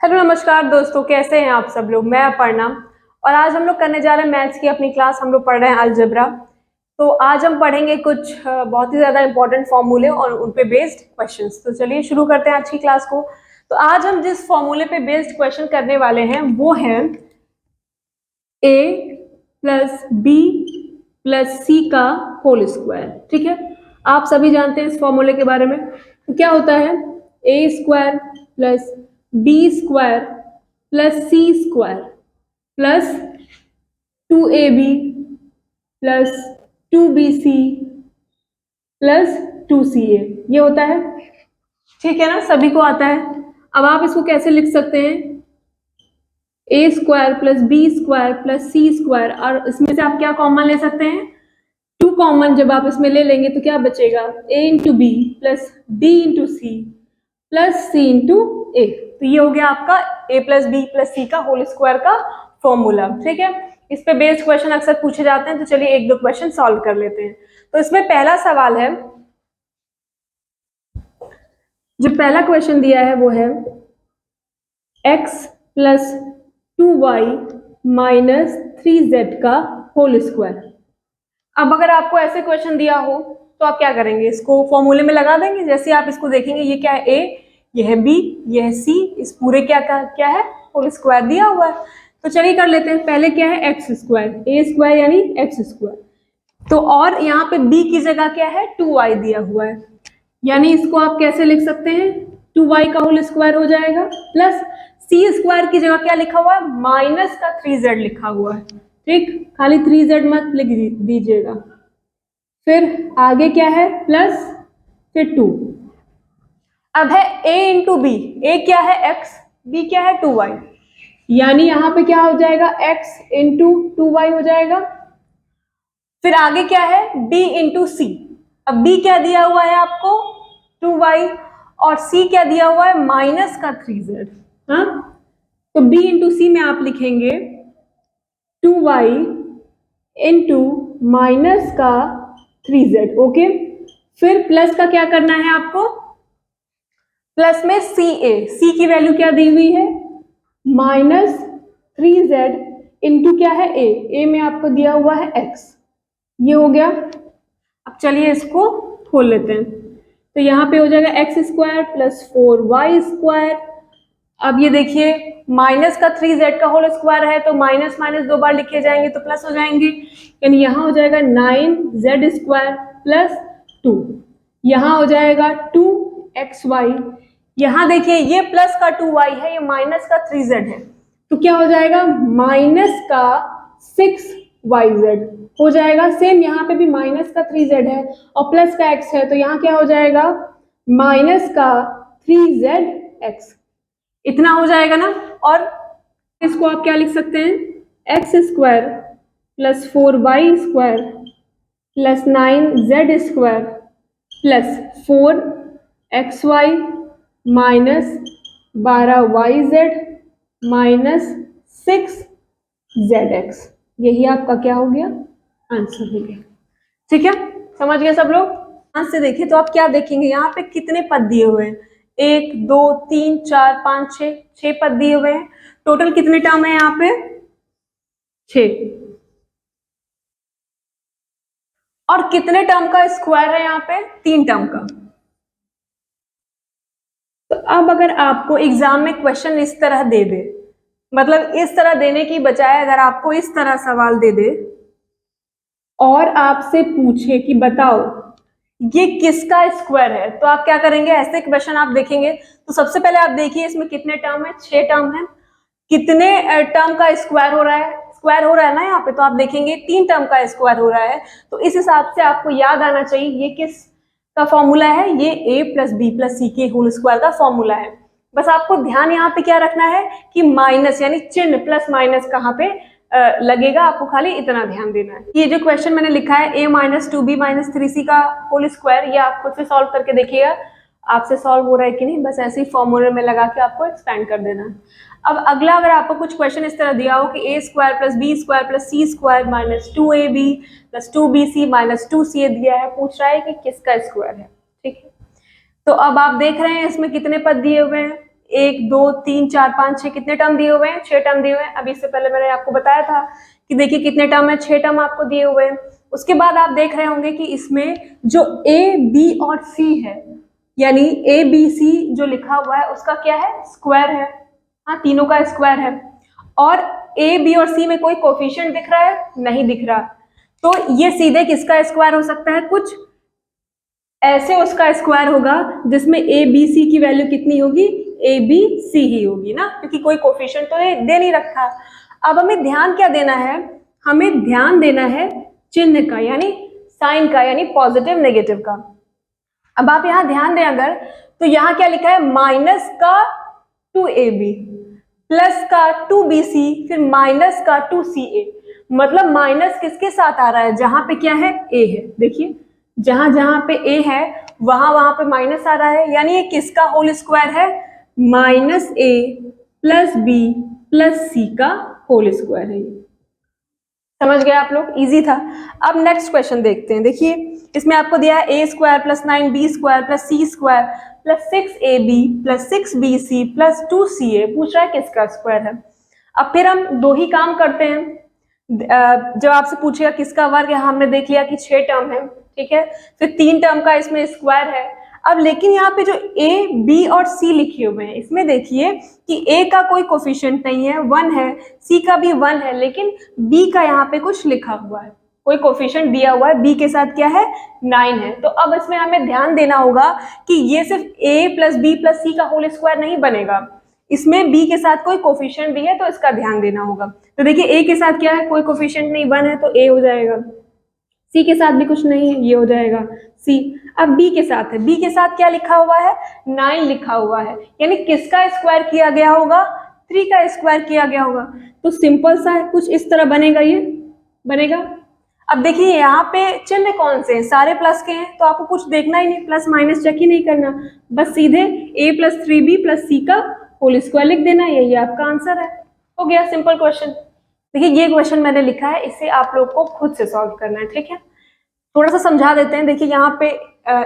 Hello नमस्कार दोस्तों, कैसे हैं आप सब लोग। मैं अपर्णा और आज हम लोग करने जा रहे हैं मैथ्स की अपनी क्लास। हम लोग पढ़ रहे हैं अलजेब्रा। तो आज हम पढ़ेंगे कुछ बहुत ही ज़्यादा इंपॉर्टेंट फॉर्मूले और उन पे बेस्ड क्वेश्चंस। तो चलिए शुरू करते हैं आज की क्लास को। तो आज हम जिस फॉर्मूले पे बेस्ड क्वेश्चन करने वाले हैं वो है a plus B plus C का होल स्क्वायर। ठीक है, आप सभी जानते हैं इस फॉर्मूले के बारे में। तो क्या होता है, a square plus B square plus C square plus 2ab plus 2bc plus 2ca, ये होता है। ठीक है ना, सभी को आता है। अब आप इसको कैसे लिख सकते हैं, a square plus B square plus C square, और इसमें से आप क्या कॉमन ले सकते हैं, 2 कॉमन जब आप इसमें ले लेंगे तो क्या बचेगा, a into B plus B into C plus C into A. तो ये हो गया आपका a plus B plus C का होल स्क्वायर का फॉर्मूला। ठीक है, इस पे बेस्ड क्वेश्चन अक्सर पूछे जाते हैं, तो चलिए एक दो क्वेश्चन सॉल्व कर लेते हैं। तो इसमें पहला सवाल है, जो पहला क्वेश्चन दिया है वो है x plus 2y minus 3z का होल स्क्वायर। अब अगर आपको ऐसे क्वेश्चन दिया हो तो आप क्या करेंगे, इसको फॉर्मूले में लगा देंगे। जैसे आप इसको देखेंगे, ये क्या है, a, ये है b, ये है c, इस पूरे क्या है, होल स्क्वायर दिया हुआ है। तो चलिए कर लेते हैं। पहले क्या है, एक्स स्क्वायर, a स्क्वायर यानी एक्स स्क्वायर। तो और यहाँ पे b की जगह क्या है, 2y दिया हुआ है, यानी इसको आप कैसे लिख सकते हैं, 2y का होल स्क्वायर हो जाएगा प्लस c स्क्वायर की जगह क्या लिखा हुआ है, माइनस का 3z लिखा हुआ है। ठीक, खाली 3z मत लिख दीजिएगा। फिर आगे क्या है, प्लस फिर 2। अब है a इंटू बी, a क्या है x, b क्या है 2y, यानी यहाँ पे क्या हो जाएगा, x इंटू 2y हो जाएगा। फिर आगे क्या है, b इंटू सी। अब b क्या दिया हुआ है आपको, 2y, और c क्या दिया हुआ है, माइनस का 3z। हाँ, तो b इंटू सी में आप लिखेंगे 2y इंटू माइनस का 3z। ओके, फिर प्लस का क्या करना है आपको, प्लस में सी की वैल्यू क्या दी हुई है, माइनस 3z इंटू क्या है, ए में आपको दिया हुआ है x। ये हो गया। अब चलिए इसको खोल लेते हैं। तो यहाँ पे हो जाएगा x square plus 4y square. अब ये देखिए, माइनस का 3z का होल स्क्वायर है तो माइनस माइनस 2 बार लिखे जाएंगे तो प्लस हो जाएंगे, यानी यहाँ हो जाएगा 9z स्क्वायर प्लस 2। यहाँ हो जाएगा 2xy। यहाँ देखिए, ये प्लस का 2y है, ये माइनस का 3z है, तो क्या हो जाएगा, माइनस का 6yz हो जाएगा। सेम यहाँ पे भी माइनस का 3z है और प्लस का x है, तो यहाँ क्या हो जाएगा, माइनस का 3zx। इतना हो जाएगा ना। और इसको आप क्या लिख सकते हैं, x square plus 4y square plus 9z square plus 4xy minus 12yz minus 6zx। यही आपका क्या हो गया, आंसर हो गया। ठीक है, समझ गए सब लोग। यहाँ से देखिए तो आप क्या देखेंगे, यहाँ पे कितने पद दिए हुए हैं, 1 2 3 4 5 6 पद दिए हुए हैं। टोटल कितने टर्म है यहाँ पे, 6। और कितने टर्म का स्क्वायर है यहाँ पे, 3 टर्म का। तो अब अगर आपको एग्जाम में क्वेश्चन इस तरह दे दे, मतलब इस तरह देने की बजाय अगर आपको इस तरह सवाल दे दे और आपसे पूछे कि बताओ ये किसका स्क्वायर है, तो आप क्या करेंगे, ऐसे क्वेश्चन आप देखेंगे तो सबसे पहले आप देखिए इसमें कितने टर्म है, 6 टर्म है। कितने टर्म का स्क्वायर हो रहा है, स्क्वायर हो रहा है ना यहाँ पे, तो आप देखेंगे 3 टर्म का स्क्वायर हो रहा है। तो इस हिसाब से आपको याद आना चाहिए ये किस का फॉर्मूला है, ये a प्लस बी प्लस सी के होल स्क्वायर का फॉर्मूला है। बस आपको ध्यान यहाँ पे क्या रखना है कि माइनस यानी चिन्ह प्लस माइनस कहाँ पे लगेगा, आपको खाली इतना ध्यान देना है। ये जो क्वेश्चन मैंने लिखा है a minus 2b minus 3c का होल स्क्वायर, ये आप खुद से सॉल्व करके देखिएगा आपसे सॉल्व हो रहा है कि नहीं, बस ऐसे ही फॉर्मूले में लगा के आपको एक्सपेंड कर देना है। अब अगला, अगर आपको कुछ क्वेश्चन इस तरह दिया हो कि a square plus B square plus C square minus 2ab plus 2bc minus 2ca दिया है, पूछ रहा है कि किसका स्क्वायर है। ठीक है, तो अब आप देख रहे हैं इसमें कितने पद दिए हुए हैं, 1 2 3 4 5 6 कितने टर्म दिए हुए हैं? 6 टर्म दिए हुए हैं। अभी इससे पहले मैंने आपको बताया था कि देखिए कितने टर्म है, 6 टर्म आपको दिए हुए हैं। उसके बाद आप देख रहे होंगे कि इसमें जो ए बी और सी है, यानी ए बी सी जो लिखा हुआ है उसका क्या है? स्क्वायर है। हाँ, तीनों का स्क्वायर है। और ए बी और सी में कोई कोफिशिएंट दिख रहा है? नहीं दिख रहा। तो ये सीधे किसका स्क्वायर हो सकता है? कुछ ऐसे उसका स्क्वायर होगा जिसमें ए बी सी की वैल्यू कितनी होगी? ए बी सी ही होगी ना, क्योंकि कोई कोफिशिएंट तो दे नहीं रखा। अब हमें ध्यान क्या देना है? हमें ध्यान देना है चिन्ह का, यानी साइन का, यानी पॉजिटिव नेगेटिव का। अब आप यहाँ ध्यान दें अगर, तो यहाँ क्या लिखा है? माइनस का 2ab प्लस का 2bc फिर माइनस का 2ca। मतलब माइनस किसके साथ आ रहा है? जहां पे क्या है? a है। देखिए जहां जहां पे a है वहां वहां पे माइनस आ रहा है, यानी ये किसका होल स्क्वायर है? Minus a plus b plus c का होल स्क्वायर है। समझ गए आप लोग? इजी था। अब नेक्स्ट क्वेश्चन देखते हैं। देखिए इसमें आपको दिया है A square plus 9b square plus C square plus 6ab plus 6bc plus 2ca। पूछ रहा है किसका स्क्वायर है। अब फिर हम दो ही काम करते हैं। जब आपसे पूछेगा किसका वर्ग है, हमने देख लिया कि 6 टर्म है, ठीक है। फिर 3 टर्म का इसमें स्क्वायर है। अब लेकिन यहाँ पे जो ए बी और सी लिखे हुए हैं, इसमें देखिए कि ए का कोई कोफिशिएंट नहीं है, 1 है, सी का भी 1 है, लेकिन बी का यहाँ पे कुछ लिखा हुआ है, कोई कोफिशिएंट दिया हुआ है, बी के साथ क्या है? 9 है। तो अब इसमें हमें ध्यान देना होगा कि ये सिर्फ ए प्लस बी प्लस सी का होल स्क्वायर नहीं बनेगा, इसमें बी के साथ कोई कोफिशिएंट भी है, तो इसका ध्यान देना होगा। तो देखिए ए के साथ क्या है? कोई कोफिशिएंट नहीं, 1 है, तो ए हो जाएगा। सी के साथ भी कुछ नहीं है, ये हो जाएगा सी। अब बी के साथ है, बी के साथ क्या लिखा हुआ है? 9 लिखा हुआ है, यानी किसका स्क्वायर किया गया होगा? 3 का स्क्वायर किया गया होगा। तो सिंपल सा है, कुछ इस तरह बनेगा, ये बनेगा। अब देखिए यहाँ पे चिन्ह कौन से हैं? सारे प्लस के हैं, तो आपको कुछ देखना ही नहीं, प्लस माइनस चेक ही नहीं करना, बस सीधे a plus 3b plus C का होल स्क्वायर लिख देना, यही आपका आंसर है। हो गया, सिंपल क्वेश्चन। देखिए ये क्वेश्चन मैंने लिखा है, इसे आप लोग को खुद से सॉल्व करना है, ठीक है। थोड़ा सा समझा देते हैं। देखिए यहाँ पे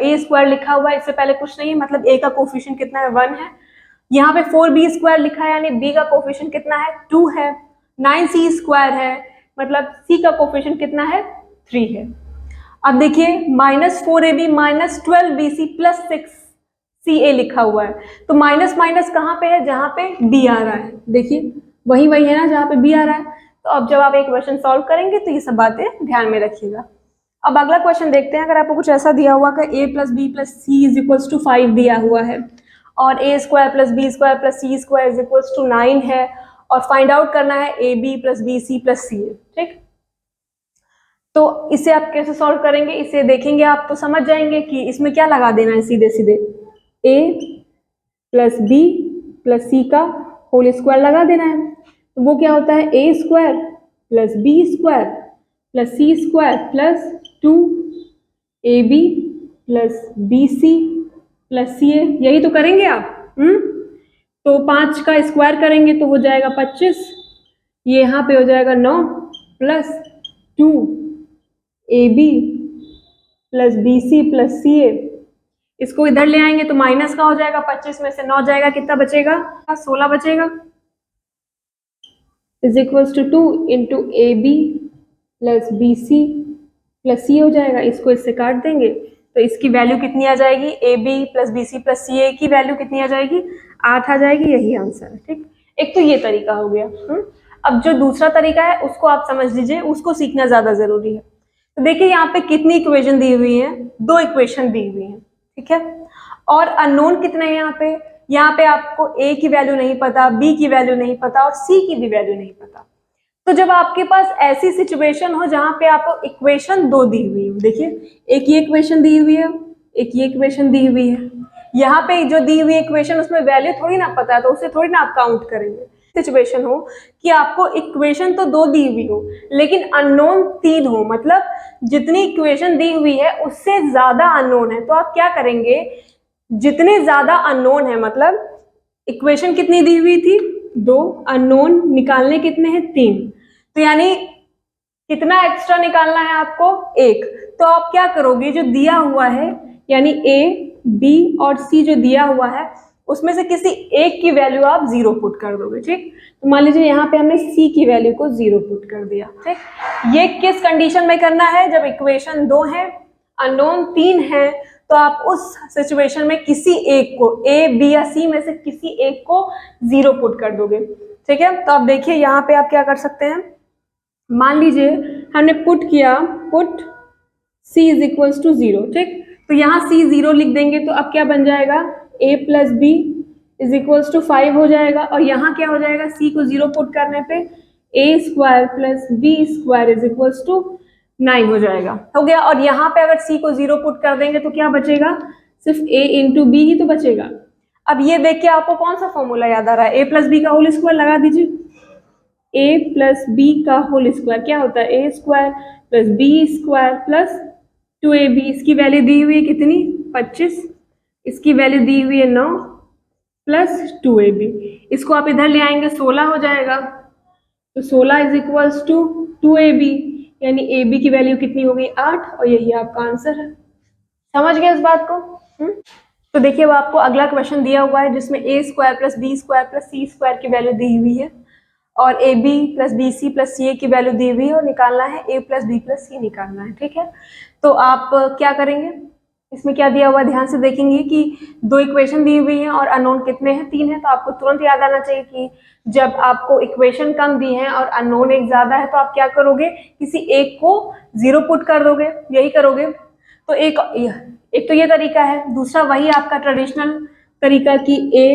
ए स्क्वायर लिखा हुआ है, इससे पहले कुछ नहीं है, मतलब ए का कोफिशिएंट कितना है? 1 है। यहाँ पे 4b स्क्वायर लिखा है, यानी बी का कोफिशिएंट कितना है? 2 है। 9c स्क्वायर है, मतलब सी का कोफिशिएंट कितना है? 3 है। अब देखिए minus 4ab minus 12bc plus 6ca लिखा हुआ है, तो माइनस माइनस कहाँ पे है? जहाँ पे बी आ रहा है। देखिए वही वही है ना जहाँ पे बी आ रहा है। तो अब जब आप एक क्वेश्चन सॉल्व करेंगे तो ये सब बातें ध्यान में रखिएगा। अब अगला क्वेश्चन देखते हैं। अगर आपको कुछ ऐसा दिया हुआ कि a plus B plus C is equals to 5 दिया हुआ है, और A square plus B square plus C square is equals to 9 है, और फाइंड आउट करना है A B plus B C plus C, ठीक। तो इसे आप कैसे सॉल्व करेंगे? इसे देखेंगे आप तो समझ जाएंगे कि इसमें क्या लगा देना है। सीधे सीधे a plus B plus C का होल स्क्वायर लगा देना है। तो वो क्या होता है? a square plus B square plus C square plus 2ab plus B C plus C A. यही तो करेंगे आप। तो 5 का स्क्वायर करेंगे तो हो जाएगा 25, ये यहाँ पे हो जाएगा 9 plus 2ab plus B C plus C A. इसको इधर ले आएंगे तो माइनस का हो जाएगा, 25 में से 9 जाएगा, कितना बचेगा? 16 बचेगा। Is equals to 2 into A B plus B C plus C हो जाएगा। इसको इससे काट देंगे तो इसकी वैल्यू कितनी आ जाएगी? A B plus B C plus C a की वैल्यू कितनी आ जाएगी? 8 आ जाएगी। यही आंसर है, ठीक। एक तो ये तरीका हो गया। अब जो दूसरा तरीका है उसको आप समझ लीजिए, उसको सीखना ज्यादा जरूरी है। तो देखिए यहाँ पे कितनी इक्वेशन दी हुई है? 2 इक्वेशन दी हुई है, ठीक है। और अननोन कितने हैं यहाँ पे? यहाँ पे आपको ए की वैल्यू नहीं पता, बी की वैल्यू नहीं पता, और सी की भी वैल्यू नहीं पता। तो जब आपके पास ऐसी सिचुएशन हो जहां पे आपको इक्वेशन 2 दी हुई हो, देखिए एक ये इक्वेशन दी हुई है, एक ये इक्वेशन दी हुई है, यहाँ पे जो दी हुई इक्वेशन उसमें वैल्यू थोड़ी ना पता है, तो उसे थोड़ी ना आप काउंट करेंगे। सिचुएशन हो कि आपको इक्वेशन तो 2 दी हुई हो लेकिन अननोन 3 हो, मतलब जितनी इक्वेशन दी हुई है उससे ज्यादा अननोन है, तो आप क्या करेंगे? जितने ज्यादा अननोन है, मतलब इक्वेशन कितनी दी हुई थी? 2, अननोन निकालने कितने हैं? 3, तो यानी कितना एक्स्ट्रा निकालना है आपको? 1। तो आप क्या करोगे? जो दिया हुआ है यानी ए बी और सी जो दिया हुआ है उसमें से किसी एक की वैल्यू आप 0 पुट कर दोगे, ठीक। तो मान लीजिए यहाँ पे हमने c की वैल्यू को 0 पुट कर दिया, ठीक। ये किस कंडीशन में करना है, जब इक्वेशन 2 है, अननोन 3 है, तो आप उस सिचुएशन में किसी एक को a b या c में से किसी एक को 0 पुट कर दोगे, ठीक है। तो आप देखिए यहाँ पे आप क्या कर सकते हैं, मान लीजिए हमने पुट किया, put c is equals to 0, ठीक। तो यहाँ c 0 लिख देंगे तो अब क्या बन जाएगा, a plus B is equals to 5 हो जाएगा, और यहाँ क्या हो जाएगा, c को 0 पुट करने पे a square plus B square is equals to 9 हो जाएगा, हो गया। और यहाँ पे अगर c को 0 पुट कर देंगे तो क्या बचेगा, सिर्फ a इंटू बी ही तो बचेगा। अब ये देख के आपको कौन सा फॉर्मूला याद आ रहा है, a प्लस बी का होल स्क्वायर लगा दीजिए। a प्लस बी का होल स्क्वायर क्या होता है, a square plus B square plus 2ab, इसकी वैल्यू दी हुई है कितनी, 25, इसकी वैल्यू दी हुई है 9 प्लस 2ab, इसको आप इधर ले आएंगे 16 हो जाएगा, तो 16 इज इक्वल्स टू 2ab, यानी ab की वैल्यू कितनी हो गई, 8, और यही आपका आंसर है। समझ गए इस बात को? तो देखिए वो आपको अगला क्वेश्चन दिया हुआ है जिसमें a square plus B square plus C square की वैल्यू दी हुई है, और a B plus B C plus C a की वैल्यू दी हुई है, और निकालना है a plus B plus c निकालना है, ठीक है। तो आप क्या करेंगे, इसमें क्या दिया हुआ है ध्यान से देखेंगे कि 2 इक्वेशन दी हुई है और अननोन कितने हैं, 3 है। तो आपको तुरंत याद आना चाहिए कि जब आपको इक्वेशन कम दी है और अननोन एक ज्यादा है तो आप क्या करोगे, किसी एक को 0 पुट कर दोगे, यही करोगे। तो एक तो ये तरीका है, दूसरा वही आपका ट्रेडिशनल तरीका कि a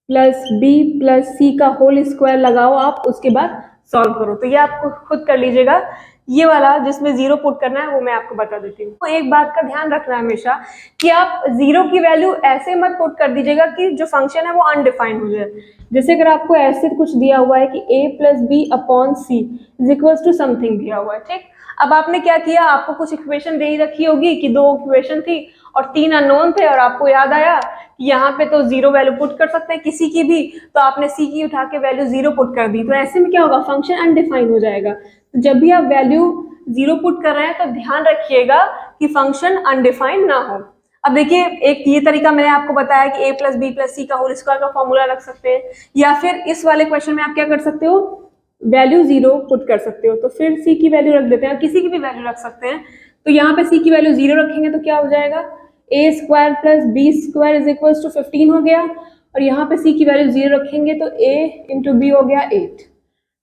plus B plus C का होल स्क्वायर लगाओ आप, उसके बाद सॉल्व करो। तो ये आपको खुद कर लीजिएगा, ये वाला जिसमें 0 पुट करना है वो मैं आपको बता देती हूँ। तो एक बात का ध्यान रखना है हमेशा कि आप 0 की वैल्यू ऐसे मत पुट कर दीजिएगा कि जो फंक्शन है वो अनडिफाइंड हो जाए। जैसे अगर आपको ऐसे कुछ दिया हुआ है कि a plus B upon C is equals to something दिया हुआ है, ठीक। अब आपने क्या किया, आपको कुछ इक्वेशन दे ही रखी होगी कि 2 इक्वेशन थी और 3 अननोन थे, और आपको याद आया कि यहाँ पे तो 0 वैल्यू पुट कर सकते हैं किसी की भी, तो आपने सी की उठा के वैल्यू 0 पुट कर दी, तो ऐसे में क्या होगा, फंक्शन अनडिफाइंड हो जाएगा। तो जब भी आप वैल्यू 0 पुट कर रहे हैं तो ध्यान रखिएगा कि फंक्शन अनडिफाइंड ना हो। अब देखिए एक ये तरीका मैंने आपको बताया कि a plus B plus C का होल स्क्वायर का फॉर्मूला रख सकते हैं, या फिर इस वाले क्वेश्चन में आप क्या कर सकते हो, वैल्यू 0 पुट कर सकते हो, तो फिर c की वैल्यू रख देते हैं, किसी की भी वैल्यू रख सकते हैं। तो यहाँ पे c की वैल्यू 0 रखेंगे तो क्या हो जाएगा, a square plus B square is equals to 15 हो गया, और यहाँ पे c की वैल्यू 0 रखेंगे तो a इंटू बी हो गया 8,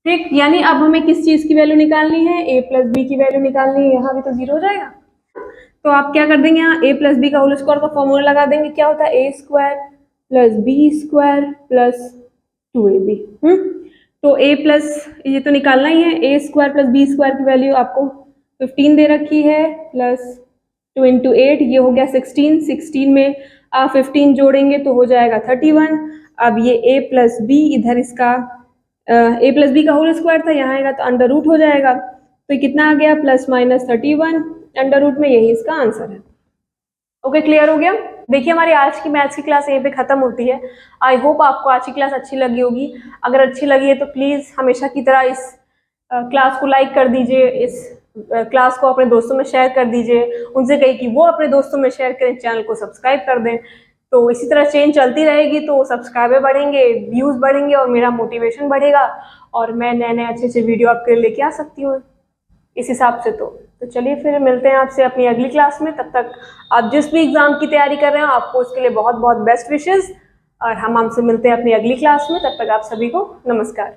ठीक। यानी अब हमें किस चीज की वैल्यू निकालनी है, a प्लस बी की वैल्यू निकालनी है, यहाँ भी तो 0 हो जाएगा। तो आप क्या कर देंगे, यहाँ a प्लस बी का होल स्क्वायर का फॉर्मूला लगा देंगे, क्या होता है a square plus B square plus 2ab। तो a प्लस ये तो निकालना ही है, a square plus B square की वैल्यू आपको 15 दे रखी है, प्लस 2 इंटू 8 ये हो गया 16, 16 में आप 15 जोड़ेंगे तो हो जाएगा 31। अब ये a प्लस बी, इधर इसका a प्लस बी का होल स्क्वायर था, यहाँ आएगा तो अंडर रूट हो जाएगा, तो कितना आ गया, प्लस माइनस 31 अंडर रूट में, यही इसका आंसर है। ओके, क्लियर हो गया। देखिए हमारी आज की मैथ्स की क्लास यहीं पे खत्म होती है। आई होप आपको आज की क्लास अच्छी लगी होगी। अगर अच्छी लगी है तो प्लीज हमेशा की तरह इस क्लास को लाइक कर दीजिए, इस क्लास को अपने दोस्तों में शेयर कर दीजिए, उनसे कहिए कि वो अपने दोस्तों में शेयर करें, चैनल को सब्सक्राइब कर दें। तो इसी तरह चेंज चलती रहेगी तो सब्सक्राइबर बढ़ेंगे, व्यूज बढ़ेंगे और मेरा मोटिवेशन बढ़ेगा, और मैं नए नए अच्छे अच्छे वीडियो आपके लिए लेके आ सकती हूँ इस हिसाब से। तो चलिए फिर मिलते हैं आपसे अपनी अगली क्लास में। तब तक आप जिस भी एग्जाम की तैयारी कर रहे हो आपको उसके लिए बहुत बहुत बेस्ट विशेस, और हम आपसे मिलते हैं अपनी अगली क्लास में। तब तक आप सभी को नमस्कार।